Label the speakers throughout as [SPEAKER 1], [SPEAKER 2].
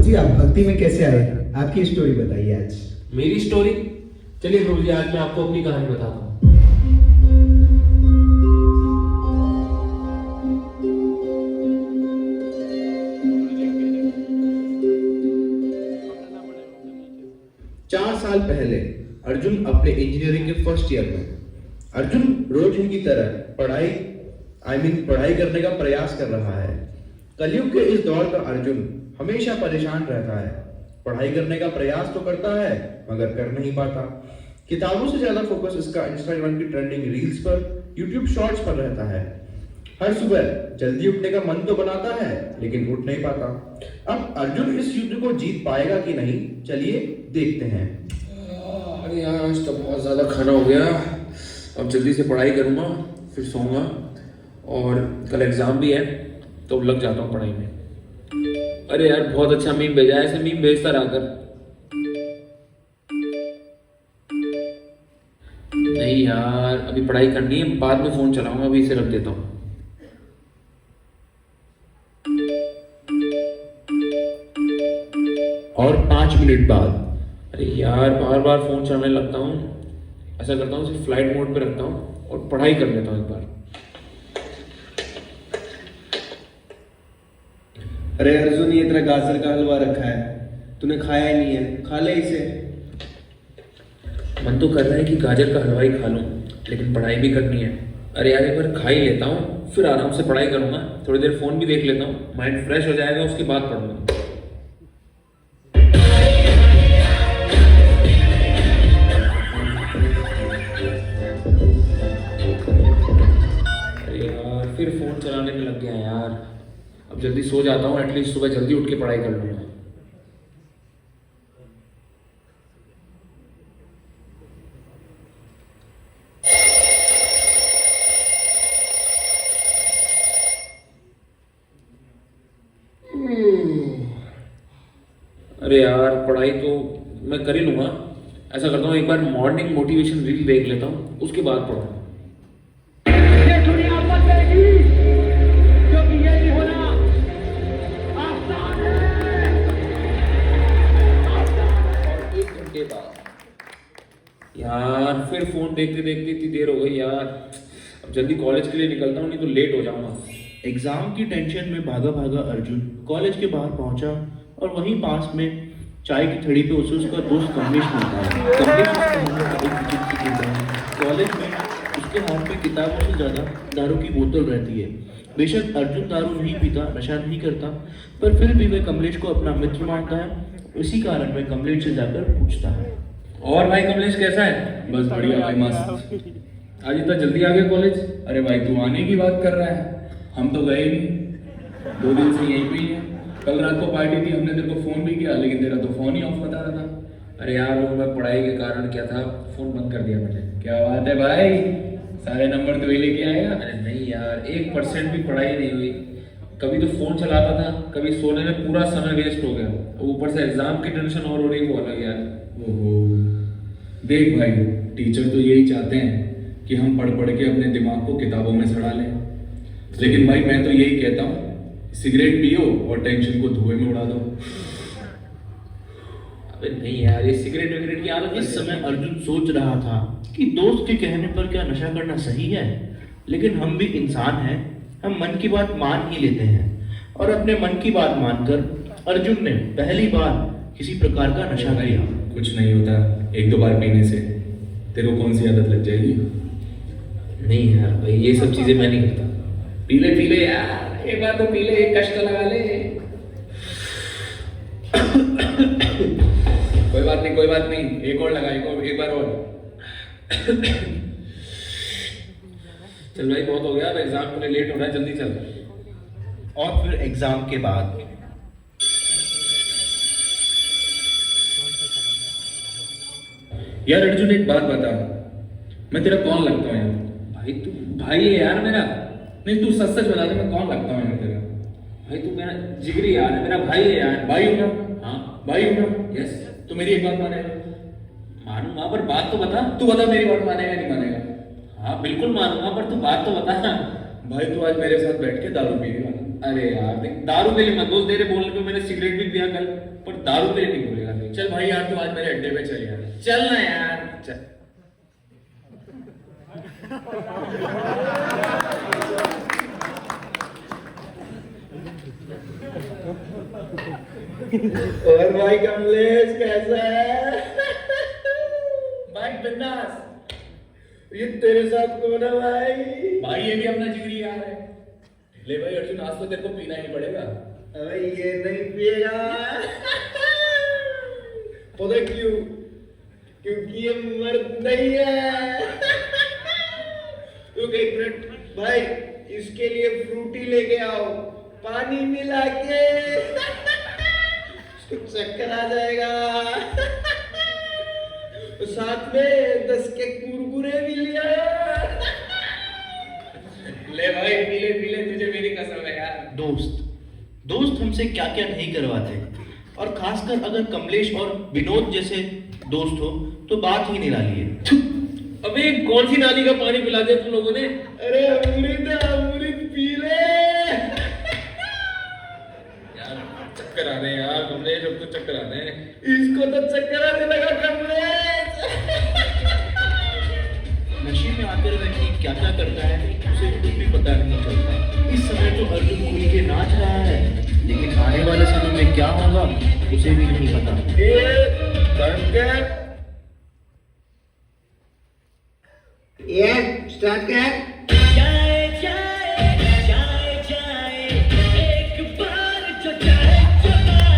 [SPEAKER 1] जी आप भक्ति में कैसे आए? आपकी स्टोरी बताइए आज।
[SPEAKER 2] मेरी स्टोरी? चलिए प्रभु जी, आज मैं आपको अपनी कहानी बताता हूँ।
[SPEAKER 3] चार साल पहले अर्जुन अपने इंजीनियरिंग के फर्स्ट ईयर में। अर्जुन रोज ही की तरह पढ़ाई करने का प्रयास कर रहा है। कलयुग के इस दौर का अर्जुन हमेशा परेशान रहता है। पढ़ाई करने का प्रयास तो करता है मगर कर नहीं पाता। किताबों से ज्यादा फोकस इसका इंस्टाग्राम की ट्रेंडिंग रील्स पर, यूट्यूब शॉर्ट्स पर रहता है। हर सुबह जल्दी उठने का मन तो बनाता है लेकिन उठ नहीं पाता। अब अर्जुन इस युद्ध को जीत पाएगा कि नहीं, चलिए देखते हैं।
[SPEAKER 2] अरे यार, आज तो बहुत ज़्यादा खाना हो गया। अब जल्दी से पढ़ाई करूँगा, फिर सोऊंगा, और कल एग्ज़ाम भी है तो लग जाता हूँ पढ़ाई में। अरे यार, बहुत अच्छा मीम भेजा है, ऐसे मीम भेजता रहा कर। नहीं यार, अभी पढ़ाई करनी है, बाद में फ़ोन चलाऊंगा, अभी इसे रख देता हूँ।
[SPEAKER 3] और 5 मिनट बाद।
[SPEAKER 2] अरे यार, बार बार फ़ोन चलाने लगता हूँ। ऐसा करता हूँ, सिर्फ फ्लाइट मोड पे रखता हूँ और पढ़ाई कर लेता हूँ एक बार।
[SPEAKER 4] अरे अर्जुन, ये तेरा गाजर का हलवा रखा है, तूने खाया ही नहीं है, खा ले इसे।
[SPEAKER 2] मन तो कर रहा है कि गाजर का हलवा ही खा लूं, लेकिन पढ़ाई भी करनी है। अरे यार, एक बार खा ही लेता हूँ, फिर आराम से पढ़ाई करूंगा। थोड़ी देर फोन भी देख लेता हूँ, माइंड फ्रेश हो जाएगा, उसके बाद पढ़ूंगा। अरे यार, फिर फोन चलाने में लग गया यार। अब जल्दी सो जाता हूँ, एटलीस्ट सुबह जल्दी उठ के पढ़ाई कर लूंगा। अरे यार, पढ़ाई तो मैं कर ही लूंगा। ऐसा करता हूँ, एक बार मॉर्निंग मोटिवेशन रील देख लेता हूँ, उसके बाद पढ़ूंगा।
[SPEAKER 5] ये दुनिया बदलेगी, क्योंकि ये भी होना आसान है।
[SPEAKER 2] और 1 घंटे बाद यार, फिर फोन देखते देखते इतनी देर हो गई यार। अब जल्दी कॉलेज के लिए निकलता हूँ, नहीं तो लेट हो जाऊंगा।
[SPEAKER 6] एग्जाम की टेंशन में भागा भागा अर्जुन कॉलेज के बाहर पहुंचा और वहीं पास में चाय की थड़ी पे उसे उसका दोस्त कमलेश मिलता है। कमलेश उसके होने का एक विचित्र इंसान है। कॉलेज में उसके हाथ में किताबों से ज़्यादा दारू की बोतल रहती है। बेशक अर्जुन दारू नहीं पीता, नशा नहीं करता, पर फिर भी वह कमलेश को अपना मित्र मानता है। इसी कारण वह कमलेश से जाकर पूछता है,
[SPEAKER 2] और भाई कमलेश कैसा है?
[SPEAKER 4] बस बढ़िया भाई, मस्त।
[SPEAKER 2] आज इतना जल्दी आ गया कॉलेज?
[SPEAKER 4] अरे भाई, तू आने की बात कर रहा है, हम तो गए नहीं, 2 दिन से यहीं पे ही है। कल रात को पार्टी थी, हमने तेरे को फोन भी किया, लेकिन तेरा तो फोन ही ऑफ बता रहा था।
[SPEAKER 2] अरे यार, वो मैं पढ़ाई के कारण क्या था, फोन बंद कर दिया मैंने।
[SPEAKER 4] क्या बात है भाई, सारे नंबर तो ही लेके आएगा।
[SPEAKER 2] अरे नहीं यार, 1% भी पढ़ाई नहीं हुई। कभी तो फोन चलाता था, कभी सोने में पूरा समय वेस्ट हो गया। ऊपर से एग्जाम की टेंशन और हो रही, वो अलग यार।
[SPEAKER 4] ओहो, देख भाई, टीचर तो यही चाहते हैं कि हम पढ़ पढ़ के अपने दिमाग को किताबों में सड़ा लें, लेकिन भाई मैं तो यही कहता हूँ, सिगरेट पियो और टेंशन को धुएं में उड़ा दो।
[SPEAKER 2] अबे नहीं यार, ये सिगरेट विगरेट की आदत।
[SPEAKER 6] इस समय अर्जुन सोच रहा था कि दोस्त के कहने पर क्या नशा करना सही है, लेकिन हम भी इंसान हैं, हम मन की बात मान ही लेते हैं। और अपने मन की बात मानकर अर्जुन ने पहली बार किसी प्रकार का नशा किया।
[SPEAKER 4] कुछ नहीं होता 1-2 बार पीने से, तेरे को कौन सी आदत लग जाएगी।
[SPEAKER 2] नहीं यार भाई, ये सब चीजें मैं नहीं करता। पीले पीले यार, एक बार तो पीले, एक कष्ट लगा ले।
[SPEAKER 4] कोई बात नहीं, कोई बात नहीं, एक और लगा, एक बार और।
[SPEAKER 2] चल भाई, बहुत हो गया, अब एग्जाम के लिए लेट हो रहा है, जल्दी चल।
[SPEAKER 6] और फिर एग्जाम के बाद
[SPEAKER 4] यार अर्जुन, एक बात बता, मैं तेरा कौन लगता हूँ यार?
[SPEAKER 2] भाई तू भाई है यार मेरा।
[SPEAKER 4] नहीं, तू सच सच बता दे, मैं कौन लगता हूँ यार तेरा?
[SPEAKER 2] भाई तू मेरा जिगरी यार है, मेरा भाई है यार।
[SPEAKER 4] भाई हूँ ना?
[SPEAKER 2] हाँ
[SPEAKER 4] भाई हूँ ना?
[SPEAKER 2] यस।
[SPEAKER 4] तो मेरी एक बात मानेगा?
[SPEAKER 2] मानूंगा, पर बात तो बता।
[SPEAKER 4] तू बता, मेरी बात मानेगा नहीं मानेगा?
[SPEAKER 2] हाँ बिल्कुल मानूंगा, पर तू बात तो बता।
[SPEAKER 4] भाई तू आज मेरे साथ बैठ के दारू पिएगा। अरे यार देख, दारू के लिए मत बोल, तेरे बोलने पे मैंने सिगरेट भी पिया कल, पर दारू के लिए नहीं बोलेगा। देख चल भाई यार, तू आज मेरे अड्डे पे चल यार, चल ना यार चल।
[SPEAKER 3] और भाई कमलेश कैसा है?
[SPEAKER 4] भाई बिंदास।
[SPEAKER 3] ये तेरे साथ कौन है भाई?
[SPEAKER 4] भाई ये भी अपना जिगरी यार है। ले भाई अर्जुन, आज तो तेरे को पीना ही पड़ेगा।
[SPEAKER 3] अबे ये नहीं पिएगा। पता क्यों? क्योंकि ये मर्द नहीं है। रुक एक मिनट भाई, इसके लिए फ्रूटी लेके आओ, पानी मिला के। चक्कर आ जाएगा। साथ में 10 के कुरकुरे भी लिया।
[SPEAKER 4] ले भाई पी ले, तुझे मेरी कसम है यार।
[SPEAKER 6] दोस्त हमसे क्या क्या नहीं करवाते, और खासकर अगर कमलेश और विनोद जैसे दोस्त हो तो बात ही निराली है।
[SPEAKER 2] अबे कौन सी नाली का पानी पिला दिया तुम लोगों ने?
[SPEAKER 3] अरे अमृत पी ले।
[SPEAKER 2] यार चक्कर आ रहे हैं यार कमलेश, अब तो चक्कर आ रहे हैं।
[SPEAKER 3] इसको तो चक्कर आने लगा कमलेश।
[SPEAKER 6] नशे में आकर व्यक्ति क्या क्या करता है उसे कुछ भी पता नहीं चलता। इस समय तो अर्जुन खुल के नाच रहा है, लेकिन आने वाले समय में क्या होगा उसे भी नहीं पता।
[SPEAKER 3] स्टार्ट कर।
[SPEAKER 5] एक बार जो जाए जवानी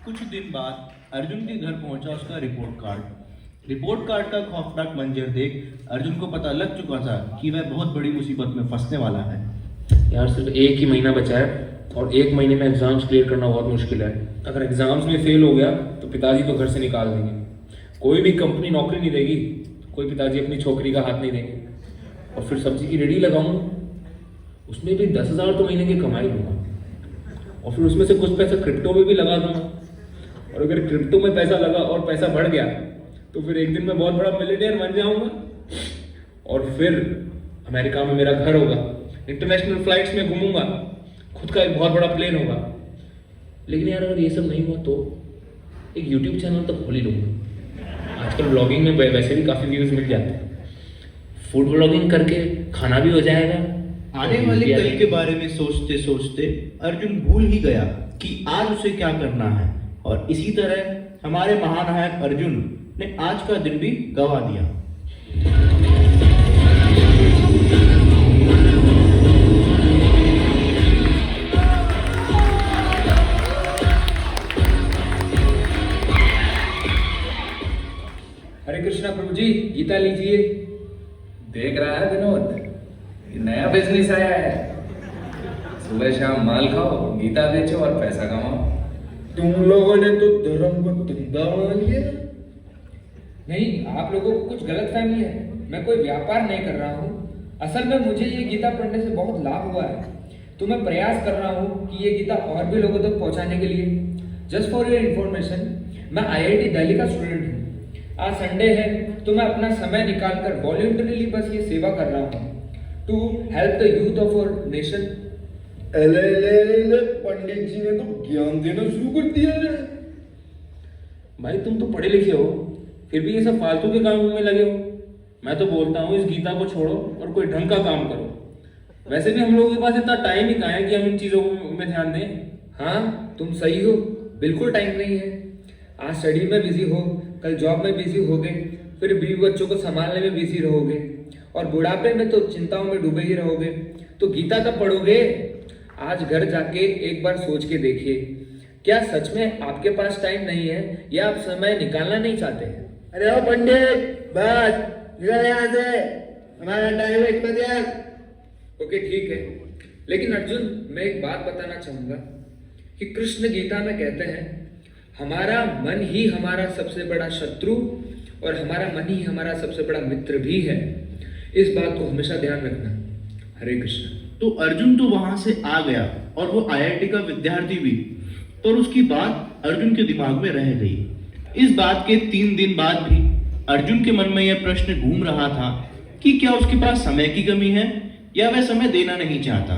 [SPEAKER 6] कुछ दिन बाद अर्जुन के घर पहुंचा उसका रिपोर्ट कार्ड का खौफनाक मंजर देख अर्जुन को पता लग चुका था कि वह बहुत बड़ी मुसीबत में फंसने वाला है।
[SPEAKER 2] यार सिर्फ एक ही महीना बचा है और 1 महीने में एग्जाम्स क्लियर करना बहुत मुश्किल है। अगर एग्जाम्स में फेल हो गया तो पिताजी तो घर से निकाल देंगे, कोई भी कंपनी नौकरी नहीं देगी, कोई पिताजी अपनी छोकरी का हाथ नहीं देंगे। और फिर सब्जी की रेडी लगाऊंगा, उसमें भी 10,000 तो महीने की कमाई लूँगा, और फिर उसमें से कुछ पैसा क्रिप्टो में भी लगा दूंगा। और अगर क्रिप्टो में पैसा लगा और पैसा बढ़ गया तो फिर एक दिन मैं बहुत बड़ा मिलियनेयर बन जाऊंगा, और फिर अमेरिका में मेरा घर होगा, इंटरनेशनल फ्लाइट्स में घूमूंगा, खुद का एक बहुत बड़ा प्लेन होगा। लेकिन यार अगर ये सब नहीं हुआ तो एक यूट्यूब चैनल तो खोल ही लूँगा। आजकल ब्लॉगिंग में वैसे भी काफ़ी व्यूज़ मिल जाते हैं, फूड ब्लॉगिंग करके खाना भी हो जाएगा।
[SPEAKER 6] आने वाले कल के बारे में सोचते सोचते अर्जुन भूल ही गया कि आज उसे क्या करना है, और इसी तरह हमारे महानायक अर्जुन ने आज का दिन भी गंवा दिया।
[SPEAKER 2] हरे कृष्णा प्रभु जी, गीता लीजिए।
[SPEAKER 7] देख रहा है विनोद, ये नया बिजनेस आया है। सुबह शाम माल खाओ, गीता बेचो और पैसा कमाओ।
[SPEAKER 3] तुम लोगों ने तो धर्म को धंधा बना लिया।
[SPEAKER 8] नहीं, आप लोगों को कुछ गलत फहमी है। मैं कोई व्यापार नहीं कर रहा हूँ। असल में मुझे ये गीता पढ़ने से बहुत लाभ हुआ है, तो मैं प्रयास कर रहा हूँ कि ये गीता और भी लोगों तक पहुँचाने के लिए। जस्ट फॉर योर इन्फॉर्मेशन, मैं IIT दिल्ली का स्टूडेंट हूँ। आज संडे है तो मैं अपना समय निकालकर वॉलंटरीली बस ये सेवा कर रहा हूँ to help the youth of our nation.
[SPEAKER 3] Pandit ji ने तो ज्ञान देना शुरू कर दिया है।
[SPEAKER 2] भाई तुम तो पढ़े लिखे हो, फिर भी ये सब फालतू के कामों में लगे हो। मैं तो बोलता हूँ इस गीता को छोड़ो और कोई ढंग का काम करो। वैसे भी हम लोगों के पास इतना टाइम ही कहाँ है कि हम इन चीज़ों में ध्यान दें।
[SPEAKER 8] हाँ, तुम सही हो, बिल्कुल टाइम नहीं है। आज स्टडी में बिजी हो, कल जॉब में बिजी होगे, फिर बीवी बच्चों को संभालने में बिजी रहोगे, और बुढ़ापे में तो चिंताओं में डूबे ही रहोगे। तो गीता कब पढ़ोगे? आज घर जाके एक बार सोच के देखिए, क्या सच में आपके पास टाइम नहीं है या आप समय निकालना नहीं चाहते हैं?
[SPEAKER 3] अरे ओ पंडित, बस निकल यहाँ से, हमारा टाइम वेस्ट मत यार।
[SPEAKER 8] ओके ठीक है, लेकिन अर्जुन मैं एक बात बताना चाहूंगा कि कृष्ण गीता में कहते हैं हमारा मन ही हमारा सबसे बड़ा शत्रु और हमारा मन ही हमारा सबसे बड़ा मित्र भी है। इस बात को हमेशा ध्यान रखना। हरे कृष्ण।
[SPEAKER 6] तो अर्जुन तो वहां से आ गया और वो IIT का विद्यार्थी भी, पर उसकी बात अर्जुन के दिमाग में रह गई। इस बात के 3 दिन बाद भी अर्जुन के मन में यह प्रश्न घूम रहा था कि क्या उसके पास समय की कमी है या वह समय देना नहीं चाहता।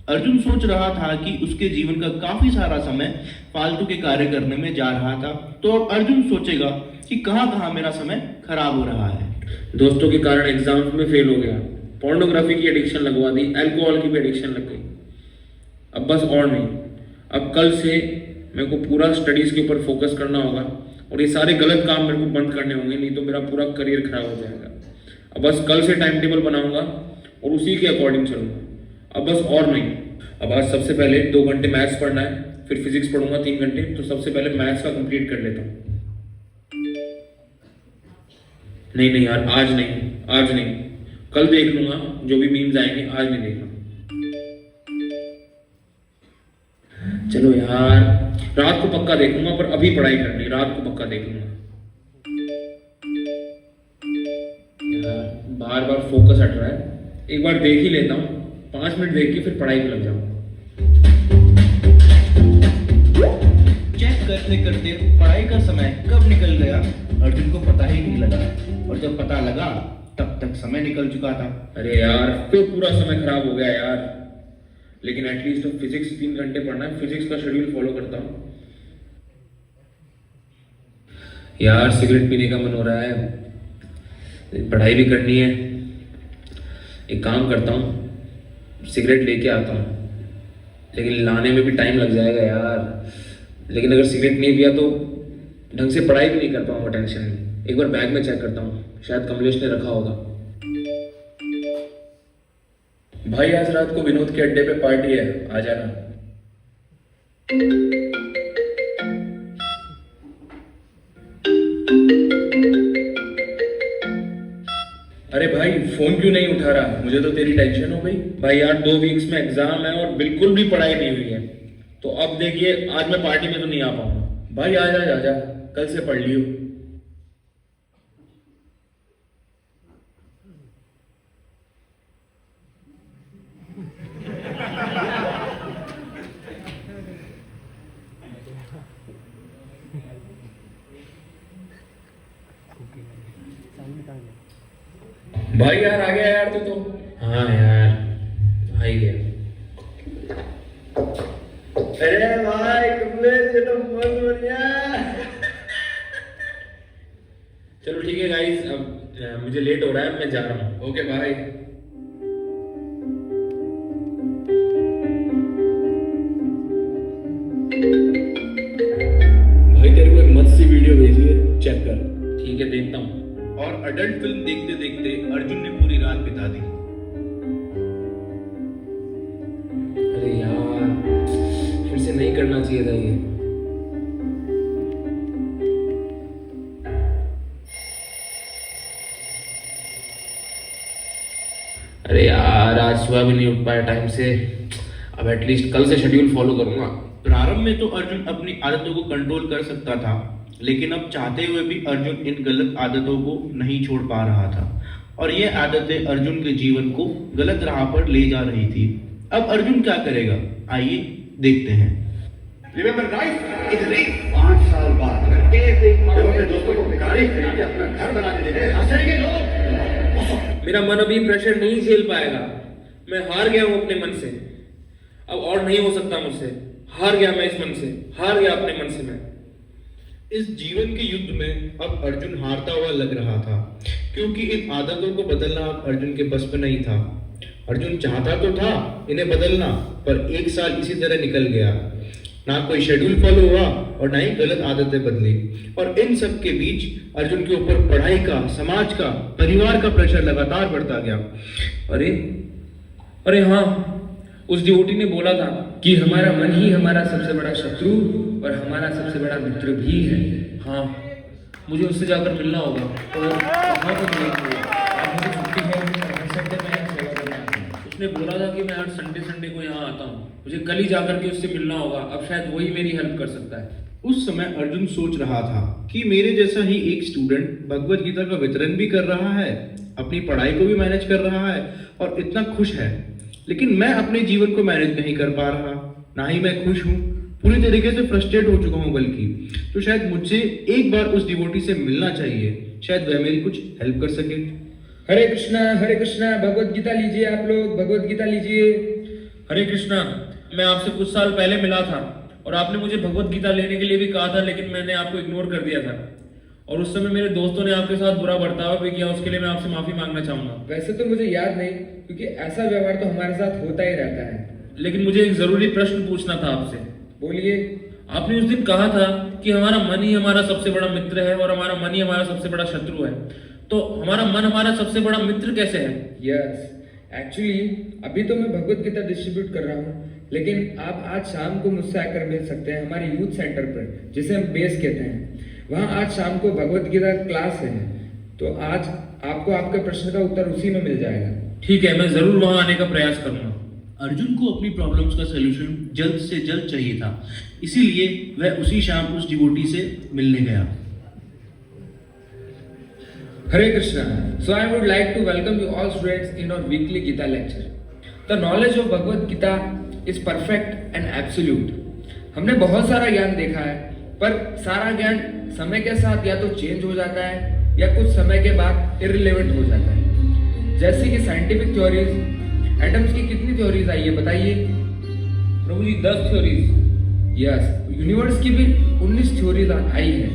[SPEAKER 6] अर्जुन सोच रहा था कि उसके जीवन का काफी सारा समय फालतू के कार्य करने में जा रहा था, तो अब अर्जुन सोचेगा कि कहाँ कहाँ मेरा समय खराब हो रहा है।
[SPEAKER 2] दोस्तों के कारण एग्जाम्स में फेल हो गया, पोर्नोग्राफी की एडिक्शन लगवा दी, अल्कोहल की भी एडिक्शन लग गई। अब बस और नहीं, अब कल से मेरे को पूरा स्टडीज के ऊपर फोकस करना होगा और ये सारे गलत काम मेरे को बंद करने होंगे, नहीं तो मेरा पूरा करियर खराब हो जाएगा। अब बस कल से टाइम टेबल बनाऊंगा और उसी के अकॉर्डिंग चलूंगा। अब बस और नहीं। अब आज सबसे पहले 2 घंटे मैथ्स पढ़ना है, फिर फिजिक्स पढ़ूंगा 3 घंटे। तो सबसे पहले मैथ्स का कंप्लीट कर लेता हूँ। नहीं यार, आज नहीं, कल देख लूंगा, जो भी मीम्स आएंगे, आज नहीं देख लूंगा। चलो यार, रात को पक्का देखूंगा, पर अभी पढ़ाई करनी, रात को पक्का देख लूंगा। यार बार बार फोकस हट रहा है, एक बार देख ही लेता हूँ, 5 मिनट देख के फिर पढ़ाई पे लग जाऊंगा।
[SPEAKER 6] चेक करते करते पढ़ाई का समय कब निकल गया अर्जुन को पता ही नहीं लगा, और जब पता लगा तब तक समय निकल चुका था।
[SPEAKER 2] अरे यार, फिर पूरा समय खराब हो गया यार। लेकिन एटलीस्ट अब फिजिक्स 3 घंटे पढ़ना है, फिजिक्स का शेड्यूल फॉलो करता हूँ। यार सिगरेट पीने का मन हो रहा है, पढ़ाई भी करनी है। एक काम करता हूँ, सिगरेट लेके आता हूँ, लेकिन लाने में भी टाइम लग जाएगा यार। लेकिन अगर सिगरेट नहीं पिया तो ढंग से पढ़ाई भी नहीं कर पाऊंगा टेंशन में। एक बार बैग में चेक करता हूँ, शायद कमलेश ने रखा होगा।
[SPEAKER 4] भाई आज रात को विनोद के अड्डे पे पार्टी है, आ जाना। अरे भाई फोन क्यों नहीं उठा रहा? मुझे तो तेरी टेंशन हो गई।
[SPEAKER 2] भाई यार 2 वीक्स में एग्जाम है और बिल्कुल भी पढ़ाई नहीं हुई है, तो अब देखिए आज मैं पार्टी में तो नहीं आ पाऊंगा।
[SPEAKER 4] भाई आजा, कल से पढ़ लियो। भाई यार आ गया यार तू तो।
[SPEAKER 2] हाँ यार, आ ही गया।
[SPEAKER 3] अरे भाई कमलेश, ये तो बहुत बढ़िया।
[SPEAKER 2] चलो ठीक है गाइस, अब मुझे लेट हो रहा है, मैं जा रहा हूँ।
[SPEAKER 4] ओके भाई। भाई तेरे को एक मस्त सी वीडियो भेजी है, चेक कर।
[SPEAKER 2] ठीक है, देखता हूँ।
[SPEAKER 6] और अडल्ट फिल्म देखते देखते अर्जुन ने पूरी रात बिता दी।
[SPEAKER 2] अरे यार, फिर से नहीं करना चाहिए था ये। अरे यार, आज सुबह भी नहीं उठ पाया टाइम से। अब एटलीस्ट कल से शेड्यूल फॉलो करूंगा।
[SPEAKER 6] प्रारंभ में तो अर्जुन अपनी आदतों को कंट्रोल कर सकता था, लेकिन अब चाहते हुए भी अर्जुन इन गलत आदतों को नहीं छोड़ पा रहा था, और ये आदतें अर्जुन के जीवन को गलत राह पर ले जा रही थी। अब अर्जुन क्या करेगा, आइए देखते हैं।
[SPEAKER 9] Remember, guys, इस रेस 5 साल बाद अगर एक अपने दोस्तों को गाड़ी खरीद के अपना घर बना के दे हंसेंगे लोग।
[SPEAKER 2] मेरा मन अभी प्रेशर नहीं झेल पाएगा, मैं हार गया हूं अपने मन से। अब और नहीं हो सकता मुझसे, हार गया मैं इस मन से, हार गया अपने मन से मैं।
[SPEAKER 6] इस जीवन के युद्ध में अब अर्जुन हारता हुआ लग रहा था, क्योंकि इन आदतों को बदलना अब अर्जुन के बस में नहीं था। अर्जुन चाहता तो था इन्हें बदलना, पर 1 साल इसी तरह निकल गया, ना कोई शेड्यूल फॉलो हुआ और ना ही गलत आदतें बदली। और इन सब के बीच अर्जुन के ऊपर पढ़ाई का, समाज का, परिवार का प्रेशर लगातार बढ़ता गया।
[SPEAKER 2] अरे हाँ, उस डिवोटी ने बोला था कि हमारा मन ही हमारा सबसे बड़ा शत्रु और हमारा सबसे बड़ा मित्र भी है। हाँ, मुझे उससे जाकर मिलना होगा। और कहाँ पर मिलेंगे? आज मुझे छुट्टी है, हर संडे मैं यहाँ सेवा करना है। उसने बोला था कि मैं हर संडे को यहाँ आता हूँ, मुझे कल ही जाकर के उससे मिलना होगा। अब शायद वही मेरी हेल्प कर सकता है।
[SPEAKER 6] उस समय अर्जुन सोच रहा था कि मेरे जैसा ही एक स्टूडेंट भगवत गीता का वितरण भी कर रहा है, अपनी पढ़ाई को भी मैनेज कर रहा है और इतना खुश है, लेकिन मैं अपने जीवन को मैनेज नहीं कर पा रहा, ना ही मैं खुश हूँ, पूरी तरीके से फ्रस्ट्रेट हो चुका हूँ। बल्कि तो शायद मुझसे एक बार उस डिवोटी से मिलना चाहिए,
[SPEAKER 3] शायद वह मेरी कुछ हेल्प कर सके।
[SPEAKER 8] हरे कृष्णा भगवत गीता लीजिए आप लोग, भगवत गीता लीजिए।
[SPEAKER 2] हरे कृष्णा, मैं आपसे कुछ साल पहले मिला था और आपने मुझे भगवत गीता लेने के लिए भी कहा था, लेकिन मैंने आपको इग्नोर कर दिया था और उस समय मेरे दोस्तों ने आपके साथ बुरा बर्ताव भी किया। उसके लिए मैं आपसे माफी मांगना चाहूंगा।
[SPEAKER 8] वैसे तो मुझे याद नहीं, क्योंकि ऐसा व्यवहार तो हमारे साथ होता ही रहता है।
[SPEAKER 2] लेकिन मुझे एक जरूरी प्रश्न पूछना था आपसे।
[SPEAKER 8] बोलिए।
[SPEAKER 2] आपने उस दिन कहा था कि हमारा मन ही हमारा सबसे बड़ा मित्र है और हमारा मन ही हमारा सबसे बड़ा शत्रु है। तो हमारा मन हमारा सबसे बड़ा मित्र कैसे है?
[SPEAKER 8] यस, एक्चुअली अभी तो मैं भगवत गीता डिस्ट्रीब्यूट कर रहा हूँ, लेकिन आप आज शाम को मुझसे आकर मिल सकते हैं हमारे यूथ सेंटर पर, जिसे हम बेस कहते हैं। वहाँ आज शाम को भगवत गीता क्लास है, तो आज आपको आपके प्रश्न का उत्तर उसी में मिल जाएगा।
[SPEAKER 2] ठीक है, मैं जरूर वहाँ आने का प्रयास करूंगा।
[SPEAKER 6] अर्जुन को अपनी प्रॉब्लम्स का सलूशन जल्द से जल्द चाहिए था, इसीलिए वह उसी शाम उस डिवोटी से मिलने गया।
[SPEAKER 8] Hare Krishna. So I would like to welcome you all students in our weekly Gita lecture. The knowledge of Bhagavad Gita is perfect and absolute. हमने बहुत सारा ज्ञान देखा है, पर सारा ज्ञान समय के साथ या तो चेंज हो जाता है या कुछ समय के बाद इररिलेवेंट हो जाता है। जैसे कि साइंटिफिक थ्योरीज, एटम्स की कितनी थ्योरीज आई है बताइए?
[SPEAKER 2] प्रभु जी 10 थ्योरीज।
[SPEAKER 8] यस, यूनिवर्स की भी 19 थ्योरीज आई है,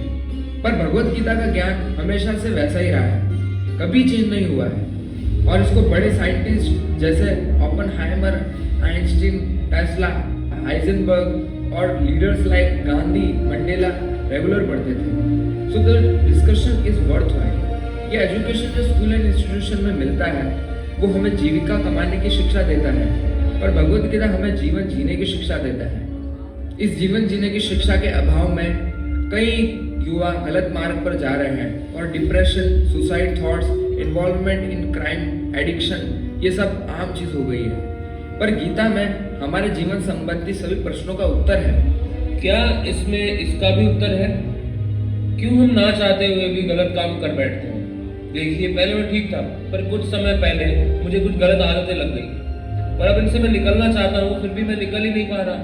[SPEAKER 8] पर भगवत गीता का ज्ञान हमेशा से वैसा ही रहा है, कभी चेंज नहीं हुआ है। और इसको बड़े साइंटिस्ट जैसे ओपेनहाइमर, आइंस्टीन, टेस्ला, हाइजेनबर्ग और leaders like Gandhi, Mandela regular पढ़ते थे। So the discussion is worth while. ये एजुकेशन जो स्कूल एंड इंस्टीट्यूशन में मिलता है वो हमें जीविका कमाने की शिक्षा देता है, पर भगवत गीता हमें जीवन जीने की शिक्षा देता है। इस जीवन जीने की शिक्षा के अभाव में कई युवा गलत मार्ग पर जा रहे हैं और depression, suicide thoughts, involvement in crime, addiction, ये सब आम चीज हो गई है। पर गीता में हमारे जीवन संबंधी सभी प्रश्नों का उत्तर है।
[SPEAKER 2] क्या इसमें इसका भी उत्तर है? क्यों हम ना चाहते हुए भी गलत काम कर बैठते हैं? देखिए, पहले मैं ठीक था, पर कुछ समय पहले मुझे कुछ गलत आदतें लग गई, पर अब इनसे मैं निकलना चाहता हूँ, फिर भी मैं निकल ही नहीं पा रहा।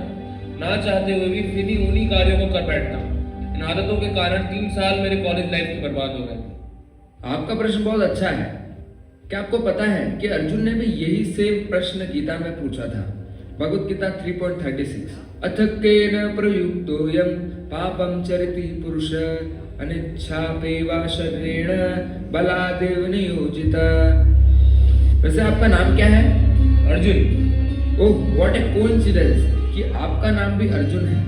[SPEAKER 2] ना चाहते हुए भी फिर ही उन्हीं कार्यों को कर बैठता हूँ। इन आदतों के कारण 3 साल मेरे कॉलेज लाइफ में बर्बाद हो गए।
[SPEAKER 8] आपका प्रश्न बहुत अच्छा है। क्या आपको पता है कि अर्जुन ने भी यही सेम प्रश्न गीता में पूछा था? भगवत गीता 3.36 अथ केन प्रयुक्तोऽयं पापं चरति पुरुष अनिच्छापेवा शरीरेण बलादेव नियोजिता। वैसे आपका नाम क्या है?
[SPEAKER 2] अर्जुन।
[SPEAKER 8] ओह, व्हाट ए कोइंसिडेंस कि आपका नाम भी अर्जुन है।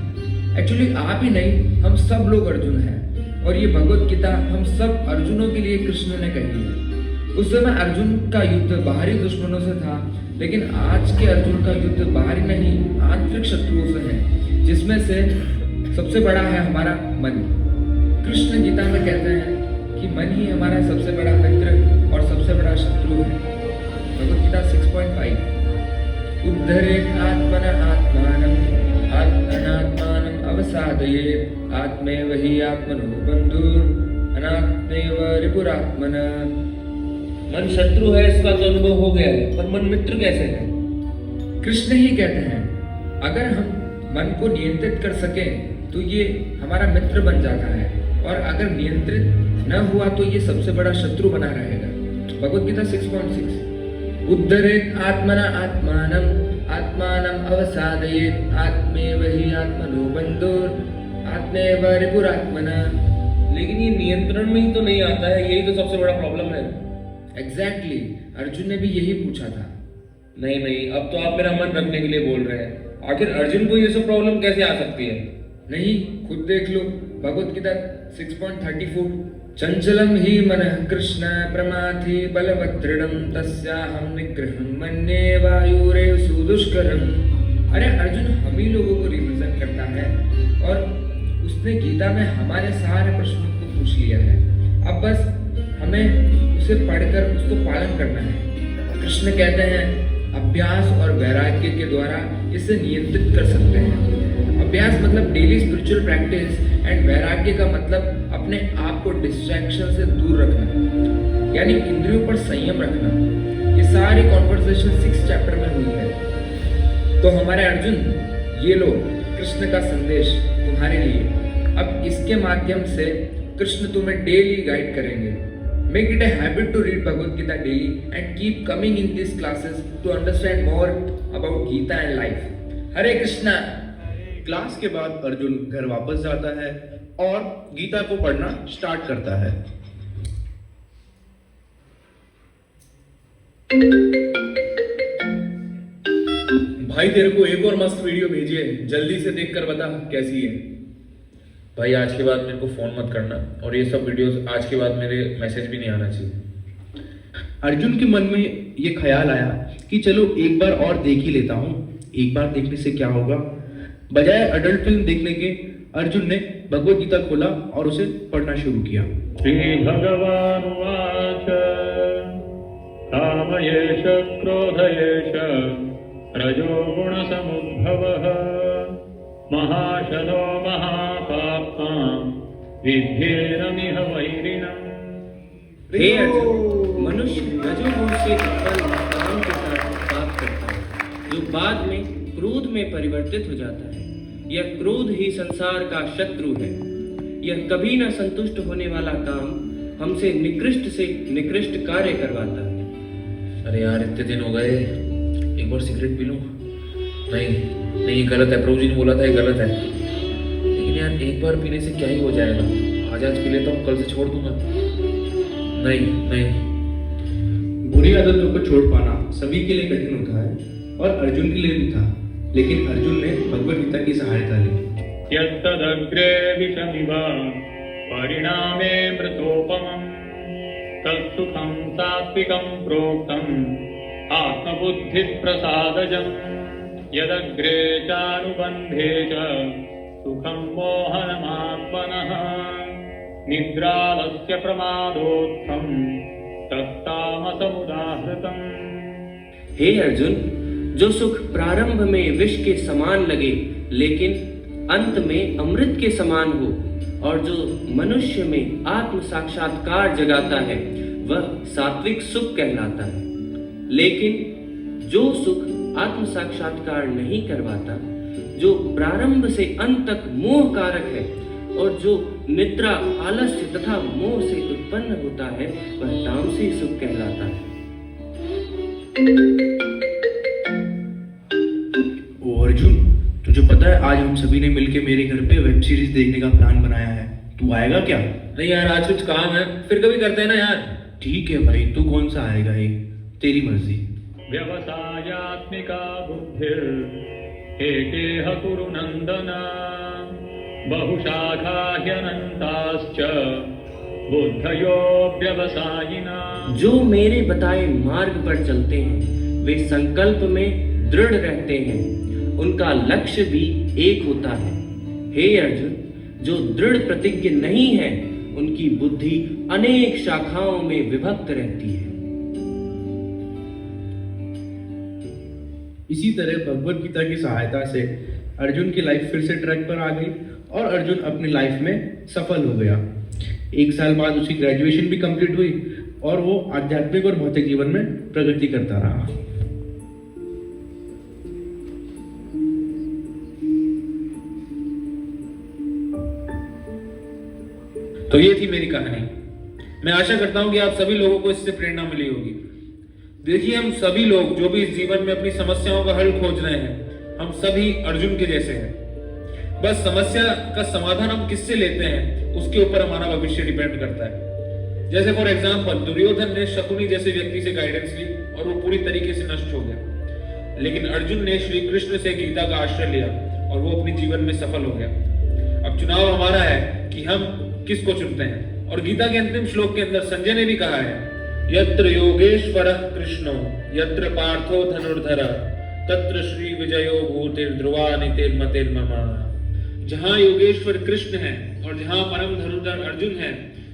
[SPEAKER 8] एक्चुअली आप ही नहीं, हम सब लोग अर्जुन हैं, और ये भगवत गीता हम सब अर्जुनों के लिए कृष्ण ने कही है। उस समय अर्जुन का युद्ध बाहरी दुश्मनों से था, लेकिन आज के अर्जुन का युद्ध बाहरी नहीं, आंतरिक शत्रुओं से है, जिसमें से सबसे बड़ा है हमारा मन। कृष्ण गीता में कहते हैं कि मन ही हमारा सबसे बड़ा मित्र और सबसे बड़ा शत्रु है। भगवत गीता 6.5 उद्धरेत् आत्मनः आत्मानं अनात्मानं अवसादयेत् आत्मैव हि आत्मनो बन्धुः अनात्मैव रिपुरात्मनः।
[SPEAKER 2] मन शत्रु है इसका तो अनुभव हो गया है, पर मन मित्र कैसे है?
[SPEAKER 8] कृष्ण ही कहते हैं अगर हम मन को नियंत्रित कर सकें तो ये हमारा मित्र बन जाता है, और अगर नियंत्रित न हुआ तो ये सबसे बड़ा शत्रु बना रहेगा। भगवत गीता 6.6 उद्धरेत् आत्मनः आत्मानं आत्मानं अवसादयेत् आत्मैव हि आत्मनो बन्धुः आत्मैव रिपुरात्मनः।
[SPEAKER 2] लेकिन ये नियंत्रण में ही तो नहीं आता है, यही तो सबसे बड़ा प्रॉब्लम है।
[SPEAKER 8] एग्जैक्टली, अर्जुन ने भी यही पूछा था।
[SPEAKER 2] नहीं, अब तो आप मेरा मन रखने के लिए बोल रहे हैं। आखिर अर्जुन को ये सब प्रॉब्लम कैसे आ सकती है?
[SPEAKER 8] नहीं, खुद देख लो। भगवत गीता 6.34 चंचलम ही मनः कृष्ण प्रमाथि बलवदृढ़ं तस्याहं निग्रहं मन्ये वायुरेव सुदुष्करम्। अरे अर्जुन हम ही लोगों को रिप्रेजेंट करता है, और उसने गीता में हमारे सारे प्रश्नों को पूछ लिया है। अब बस हमें उसे पढ़कर उसको पालन करना है। कृष्ण कहते हैं अभ्यास और वैराग्य के द्वारा इसे नियंत्रित कर सकते हैं। अभ्यास मतलब डेली स्पिरिचुअल प्रैक्टिस, एंड वैराग्य का मतलब अपने आप को डिस्ट्रैक्शन से दूर रखना, यानी इंद्रियों पर संयम रखना। ये सारी कॉन्वर्सेशन 6 चैप्टर में हुई है। तो हमारे अर्जुन, ये लो कृष्ण का संदेश तुम्हारे लिए। अब इसके माध्यम से कृष्ण तुम्हें डेली गाइड करेंगे। Make it a habit to read Bhagavad Gita daily and keep coming in these classes to understand more about Gita and life. Hare Krishna.
[SPEAKER 3] Class के बाद अर्जुन घर वापस जाता है और गीता को पढ़ना स्टार्ट करता है।
[SPEAKER 4] भाई तेरे को एक और मस्त वीडियो भेजी है, जल्दी से देखकर बता कैसी है।
[SPEAKER 2] भाई आज के बाद मेरे को फोन मत करना, और ये सब वीडियोस आज के बाद मेरे मैसेज भी नहीं आना चाहिए।
[SPEAKER 3] अर्जुन के मन में ये ख्याल आया कि चलो एक बार और देख ही लेता हूँ, एक बार देखने से क्या होगा। बजाय अडल्ट फिल्म देखने के अर्जुन ने भगवत गीता खोला और उसे पढ़ना शुरू किया।
[SPEAKER 10] श्री भगवानुवाच कामयेष क्रोधयेष रजोगुणसमुद्भवः महाशनो महापाप्मा विद्धेनमिह वैरिणम्।
[SPEAKER 6] हे अर्जुन, मनुष्य रजोगुण से उत्पन्न काम के साथ पाप करता है, जो बाद में क्रोध में परिवर्तित हो जाता है। यह क्रोध ही संसार का शत्रु है। यह कभी न संतुष्ट होने वाला काम हमसे निकृष्ट से निकृष्ट कार्य करवाता है।
[SPEAKER 2] अरे यार इतने दिन हो गए, एक बार सिगरेट पी लूं? नहीं नहीं, ये गलत है, प्रभु जी ने बोला था ये गलत है। लेकिन यार एक बार पीने से क्या ही हो जाएगा, आज पी लेता हूँ, कल से छोड़ दूंगा। नहीं नहीं,
[SPEAKER 3] बुरी आदतों को छोड़ पाना सभी के लिए कठिन होता है और अर्जुन के लिए भी था, लेकिन अर्जुन ने भगवत गीता की सहायता ली।
[SPEAKER 10] यत्तदग्रे विषमिव परिणामे मृतोपमम् तत्सुखं सात्विकं प्रोक्तम् आत्मबुद्धिप्रसादजम् यदग्रे चानुबन्धे च सुखं मोहनमात्मनः निद्रालस्य प्रमादोत्थं तत्तामसमुदाहृतम्।
[SPEAKER 6] हे अर्जुन, जो सुख प्रारंभ में विष के समान लगे लेकिन अंत में अमृत के समान हो, और जो मनुष्य में आत्म साक्षात्कार जगाता है, वह सात्विक सुख कहलाता है। लेकिन जो सुख आत्म साक्षात्कार नहीं करवाता, जो प्रारंभ से अंत तक मोह कारक है और जो निद्रा, आलस्य तथा मोह से उत्पन्न होता है, वह तामसी सुख कहलाता है।
[SPEAKER 3] ओ अर्जुन, तुझे पता है आज हम सभी ने मिलकर मेरे घर पे वेब सीरीज देखने का प्लान बनाया है, तू आएगा क्या?
[SPEAKER 2] नहीं यार, आज कुछ काम है, फिर कभी करते हैं ना यार।
[SPEAKER 3] ठीक है भाई, तू कौन सा आएगा, ये तेरी मर्जी।
[SPEAKER 10] व्यवसायात्मिका बुद्धिर एकेह कुरु नंदन बहुशाखा ह्यनन्ताश्च बुद्धयो व्यवसायिना।
[SPEAKER 6] जो मेरे बताए मार्ग पर चलते हैं वे संकल्प में दृढ़ रहते हैं, उनका लक्ष्य भी एक होता है। हे अर्जुन, जो दृढ़ प्रतिज्ञ नहीं है उनकी बुद्धि अनेक शाखाओं में विभक्त रहती है।
[SPEAKER 3] इसी तरह भगवत गीता की सहायता से अर्जुन की लाइफ फिर से ट्रैक पर आ गई और अर्जुन अपनी लाइफ में सफल हो गया। 1 साल बाद उसकी ग्रेजुएशन भी कंप्लीट हुई और वो आध्यात्मिक और भौतिक जीवन में प्रगति करता रहा।
[SPEAKER 2] तो ये थी मेरी कहानी। मैं आशा करता हूं कि आप सभी लोगों को इससे प्रेरणा मिली होगी। देखिए, हम सभी लोग जो भी इस जीवन में अपनी समस्याओं का हल खोज रहे हैं, हम सभी अर्जुन के जैसे हैं। बस समस्या का समाधान हम किससे लेते हैं उसके ऊपर हमारा भविष्य डिपेंड करता है। जैसे फॉर एग्जाम्पल, दुर्योधन ने शकुनी जैसे व्यक्ति से गाइडेंस ली और वो पूरी तरीके से नष्ट हो गया, लेकिन अर्जुन ने श्री कृष्ण से गीता का आश्रय लिया और वो अपने जीवन में सफल हो गया। अब चुनाव हमारा है कि हम किसको चुनते हैं। और गीता के अंतिम श्लोक के अंदर संजय ने भी कहा है, यत्र योगेश्वरः कृष्णो यत्र पार्थो धनुर्धरः तत्र श्री विजयो भूतिर्ध्रुवा नीतिर्मतिर्मम। जहां योगेश्वर कृष्ण है और जहां परम धनुर्धर अर्जुन है,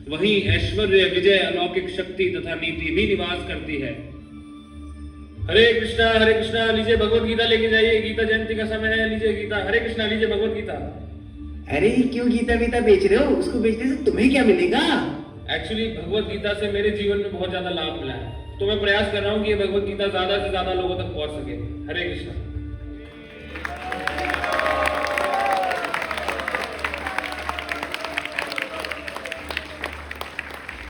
[SPEAKER 2] वहीं ऐश्वर्य, विजय, अलौकिक शक्ति तथा नीति भी निवास करती है। हरे कृष्णा, लीजिए भगवत गीता लेके जाइए, गीता जयंती का समय है, लीजिए गीता। हरे कृष्णा, लीजिए भगवत गीता।
[SPEAKER 1] अरे क्यों गीता वीता बेच रहे हो? उसको बेचने से तुम्हें क्या मिलेगा?
[SPEAKER 2] एक्चुअली भगवत गीता से मेरे जीवन में बहुत ज्यादा लाभ मिला है, तो मैं प्रयास कर रहा हूँ कि ये भगवत गीता ज्यादा से ज्यादा लोगों तक पहुंच सके। हरे कृष्णा।